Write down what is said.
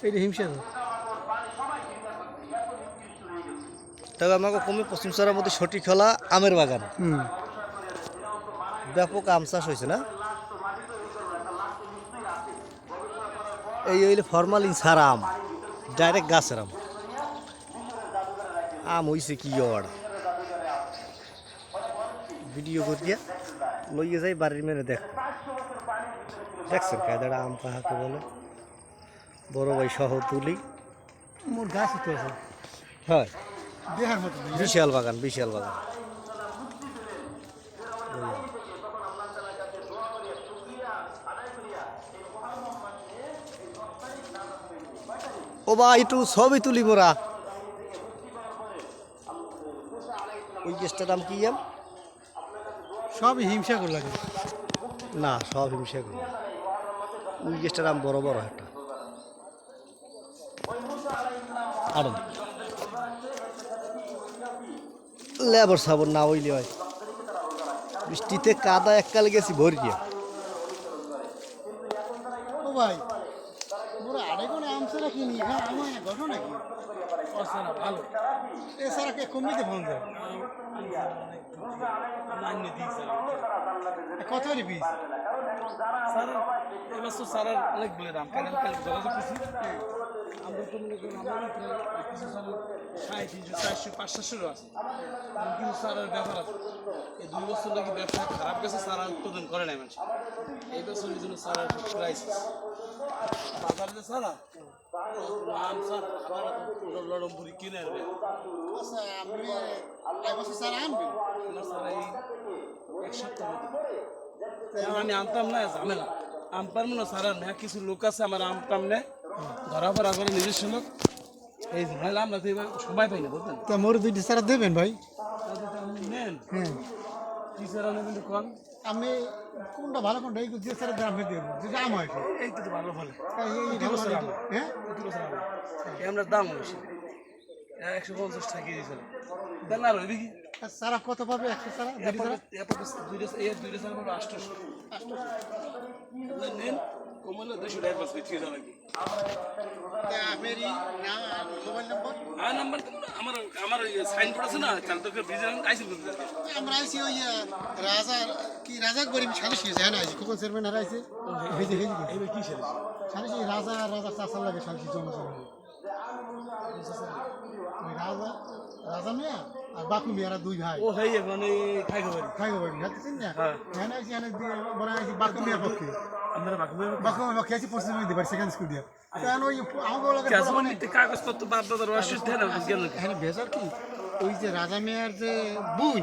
এটা হিংসা তো। তবে আমাকে কমে পশ্চিম চরের মধ্যে সঠিক হলা আমের বাগান, হুম। ব্যাপক আম চাষ হয়েছে না। এই হইলে ফরমালিন ছাড়া আম, ডাইরেক্ট গাছের আম। আম হইছে কি অর ভিডিও করিয়া লইয়ে যাই বাড়ির মেরে দেখ, দেখছেন কায়দাটা আম কাহাকে বলে। বড় ভাই সহ তুলি। মোর গাছ তো আছে হয় দেখার মতো নেই। বিশাল বাগান, বিশাল বাগান। ও বা একটু ছবি তুলি মোরা। ওই গেস্টের দাম কি আম? সবই হিংসা করে লাগে। না সব হিংসা করি। ওই গেস্টের দাম বড় বড় একটা আরো লেবর সাবর না হইলে হয়। বৃষ্টিতে কাদা এককালে গেছি ভরিয়া। ও ভাই মোরা আরেকone আম ছাড়া কিনি, হ্যাঁ আমার ঘটনা কি অসানা ভালো এছাড়া কে কমিতে ফোন যায় কত রে পিস স্যার এবার তো স্যার অনেক বলে দাম কারণ কাল যোগাযোগ করছি আমরা তো মনে করি আমরা কিছু স্যার 350 400 500 আছে কিন্তু স্যারের ব্যাপার আছে এই 2 বছর লাগি ব্যবসা খারাপ গেছে স্যার উৎপাদন করে নাই মানুষ এই বছরের জন্য স্যারের প্রাইস বাজারে যে স্যার আম স্যার লড়মপুরি কিনে আনবে আচ্ছা আপনি এবছর স্যার আনবেন স্যার এই এক সপ্তাহ আমি আনতাম না ঝামেলা আম পারবো না স্যার না কিছু লোক আছে আমার আম টাম নেয় ধরা পড়া করে নিজস্ব লোক এই ঝামেলা আমরা তো এবার সময় পাই না বুঝলেন তা মোর দুইটি স্যার দেবেন ভাই। নেন হ্যাঁ কি স্যার আনেন কিন্তু কন আমি কোনটা ভালো কোনটা এই যে স্যারের দাম দেবো যেটা আম হয় এই তো ভালো ভালো এই ভালো স্যার আম হ্যাঁ আমরা দাম বেশি 150 টাকা কেজি স্যার দেন আর ওই দেখি সারা কত পাবে 100 সারা দুইটা স্যার পাবে 800 নেন কমলে 200 টাকা পাস বিক্রি করা লাগে মেরি না মোবাইল নম্বর আর নাম্বার আমার আমার সাইনবোর্ড আছে না চাল তো ভিজে আইসি বলতে আমরা আইছি ওই রাজা গরিব সালিশ হয়েছে হ্যাঁ আইছি কোন চেয়ারম্যান হারাইছে ভেজে ভেজে এইবার কি সালিশ সালিশ রাজা চাষার লাগে সালিশ জমা ওই রাজা মিয়া আর বাকু মিয়ারা দুই ভাই ও হেই মানে খাই খবর বাড়ি হাঁটতেছেন না হ্যাঁ আইছি এখানে বড় আইছি বাকু মিয়ার পক্ষে আমরা বাকু বাকু পক্ষে আছি পশ্চিম দিবার সেকেন্ড স্কুল দিয়া কারণ ওই আমাকে লাগে চাষবান্ডিতে কাগজপত্র বাপ দাদার রহস্য দেন এখানে বেজার কি ওই যে রাজা মিয়ার যে বোন